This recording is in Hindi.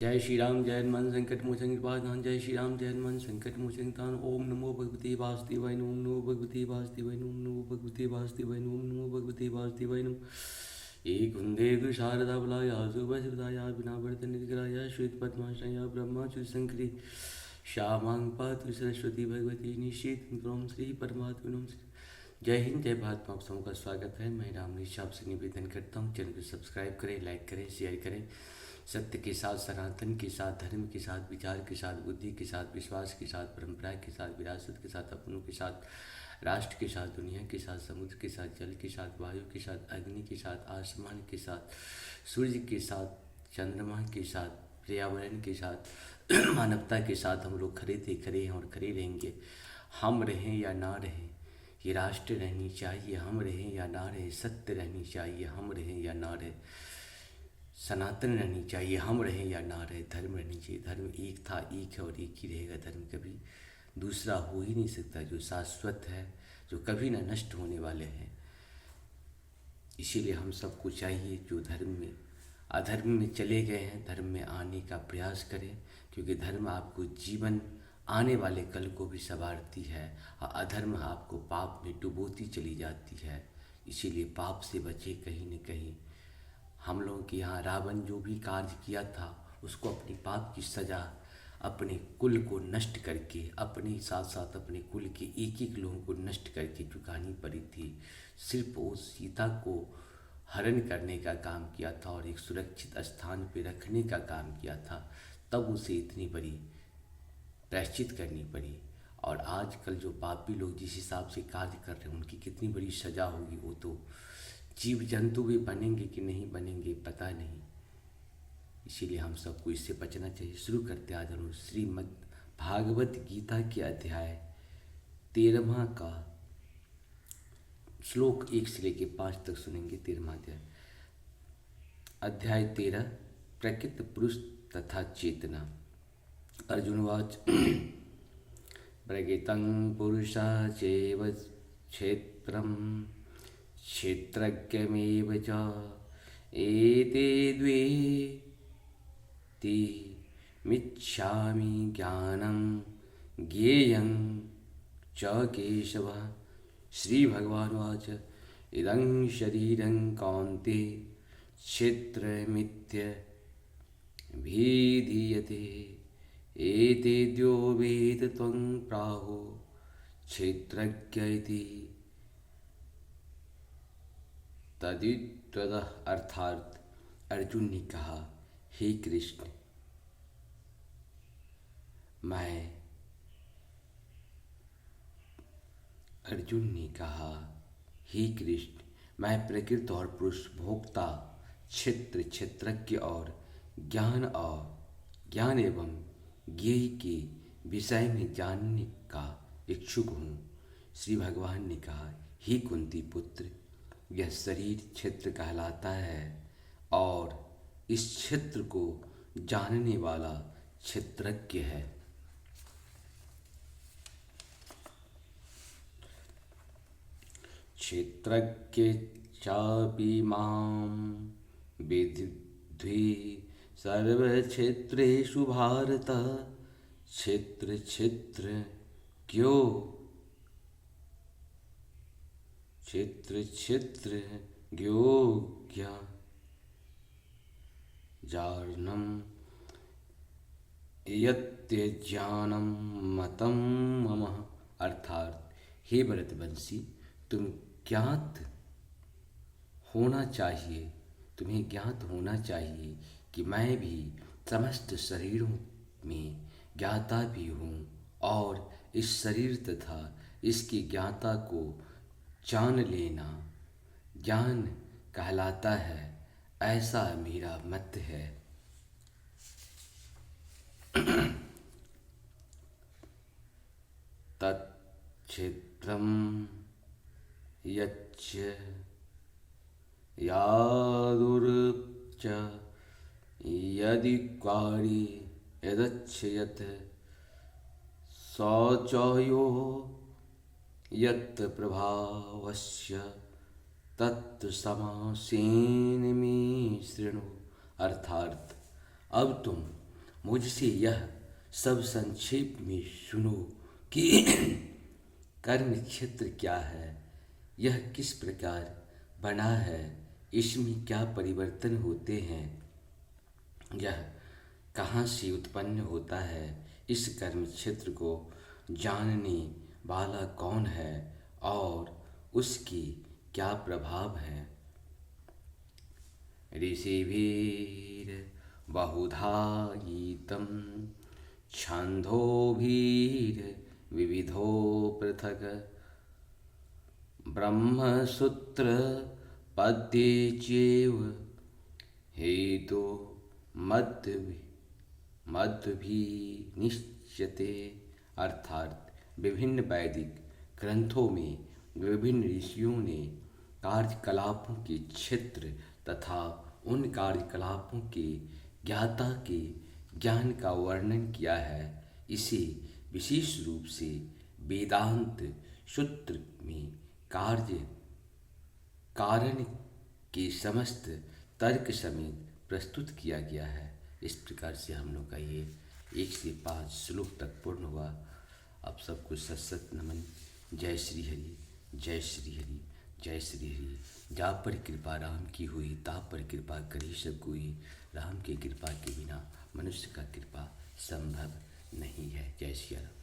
जय श्री राम जय हनुमान संकट मोचन कृपाधान। जय श्री राम जय हनुमान संकट मोचन तान। ओम नमो भगवते वासुदेवाय नमः। ओम नमो भगवते वासुदेवाय नमः। ओम नमो भगवते वासुदेवाय नमः। ओम नमो भगवते वासुदेवाय नमः। एक वंदे गु शारदा बलाया सुभद्राया बिना वर्तन निग्रहाया श्वेत पद्माश्रया ब्रह्माच्युत शंकरी श्यामांग पातु सरस्वती भगवती निषेध ग्रोम श्री परमात्मा। जय हिंद जय भारत। आप सबों का स्वागत है। मैं राम निशा आपसे निवेदन करता हूँ, चैनल को सब्सक्राइब करें, लाइक करें, शेयर करें। सत्य के साथ, सनातन के साथ, धर्म के साथ, विचार के साथ, बुद्धि के साथ, विश्वास के साथ, परंपरा के साथ, विरासत के साथ, अपनों के साथ, राष्ट्र के साथ, दुनिया के साथ, समुद्र के साथ, जल के साथ, वायु के साथ, अग्नि के साथ, आसमान के साथ, सूर्य के साथ, चंद्रमा के साथ, पर्यावरण के साथ, मानवता के साथ हम लोग खड़े थे, खड़े हैं और खड़े रहेंगे। हम रहें या ना रहें, ये राष्ट्र रहनी चाहिए। हम रहें या ना रहें, सत्य रहनी चाहिए। हम रहें या ना रहें, सनातन रहनी चाहिए। हम रहें या ना रहे, धर्म रहनी चाहिए। धर्म एक था, एक है और एक ही रहेगा। धर्म कभी दूसरा हो ही नहीं सकता, जो शाश्वत है, जो कभी ना नष्ट होने वाले हैं। इसीलिए हम सबको चाहिए जो धर्म में अधर्म में चले गए हैं, धर्म में आने का प्रयास करें, क्योंकि धर्म आपको जीवन आने वाले कल को भी संवारती है और अधर्म आपको पाप में डुबोती चली जाती है। इसीलिए पाप से बचे कहीं न कहीं। हम लोगों के यहाँ रावण जो भी कार्य किया था, उसको अपनी पाप की सज़ा अपने कुल को नष्ट करके, अपने साथ साथ अपने कुल के एक एक लोगों को नष्ट करके चुकानी पड़ी थी। सिर्फ वो सीता को हरण करने का काम किया था और एक सुरक्षित स्थान पे रखने का काम किया था, तब उसे इतनी बड़ी प्रायश्चित करनी पड़ी। और आजकल जो पापी लोग जिस हिसाब से कार्य कर रहे हैं, उनकी कितनी बड़ी सज़ा होगी। वो तो जीव जंतु भी बनेंगे कि नहीं बनेंगे पता नहीं। इसीलिए हम सबको इससे बचना चाहिए। शुरू करते आज हम श्रीमद् भागवत गीता के अध्याय 13वां का श्लोक 1 से लेकर 5 तक सुनेंगे। 13वां अध्याय 13 प्रकृति पुरुष तथा चेतना। अर्जुनवाच प्रकृतं पुरुषा चैव क्षेत्रं क्षेत्रज्ञमेव च एते द्वे ति मिच्छामि ज्ञानं ज्ञेयं च केशव। श्रीभगवानुवाच इदं शरीरं कौन्तेय क्षेत्रमित्यभिधीयते एतेद्यो वेद त्वं प्राहो क्षेत्रज्ञ इति तदित्वतः। अर्थात अर्जुन ने कहा, हे कृष्ण, मैं प्रकृति और पुरुष, भोक्ता, क्षेत्र, क्षेत्रज्ञ और ज्ञान एवं ज्ञेय के विषय में जानने का इच्छुक हूँ। श्री भगवान ने कहा, हे कुंती पुत्र, यह शरीर क्षेत्र कहलाता है और इस क्षेत्र को जानने वाला क्षेत्रज्ञ है। क्षेत्रज्ञ चापि मां विद्धि सर्वक्षेत्रेषु भारत। क्षेत्र क्षेत्रज्ञो ज्ञानम् यत्यज्ञानं मतं मम। अर्थात हे भरतवंशी, तुम्हें ज्ञात होना चाहिए कि मैं भी समस्त शरीरों में ज्ञाता भी हूँ और इस शरीर तथा इसकी ज्ञाता को जान लेना ज्ञान कहलाता है, ऐसा मेरा मत है। तत्क्षेत्रं यच्च यादुर्च यदि क्वारि यदच्छयत् स च यो यत् प्रभावस्य तत्समासेन मे शृणु। अर्थात अब तुम मुझसे यह सब संक्षेप में सुनो कि कर्म क्षेत्र क्या है, यह किस प्रकार बना है, इसमें क्या परिवर्तन होते हैं, यह कहाँ से उत्पन्न होता है, इस कर्म क्षेत्र को जानने वाला कौन है और उसके क्या प्रभाव हैं। ऋषिभिर बहुधा गीतं छन्दोभिर विविधो पृथक् ब्रह्मसूत्र पद्ये चैव हेतु मद्भि निश्चते। अर्थात विभिन्न वैदिक ग्रंथों में विभिन्न ऋषियों ने कार्यकलापों के क्षेत्र तथा उन कार्यकलापों के ज्ञाता के ज्ञान का वर्णन किया है। इसे विशेष रूप से वेदांत सूत्र में कारण के समस्त तर्क समेत प्रस्तुत किया गया है। इस प्रकार से हम लोग का ये 1 से 5 श्लोक तक पूर्ण हुआ। अब सबको सत नमन। जय श्री हरि, जय श्री हरि, जय श्री हरि। जा पर कृपा राम की हुई, ता पर कृपा करी सब कोई। राम की कृपा के बिना मनुष्य का कृपा संभव नहीं है। जय श्री राम।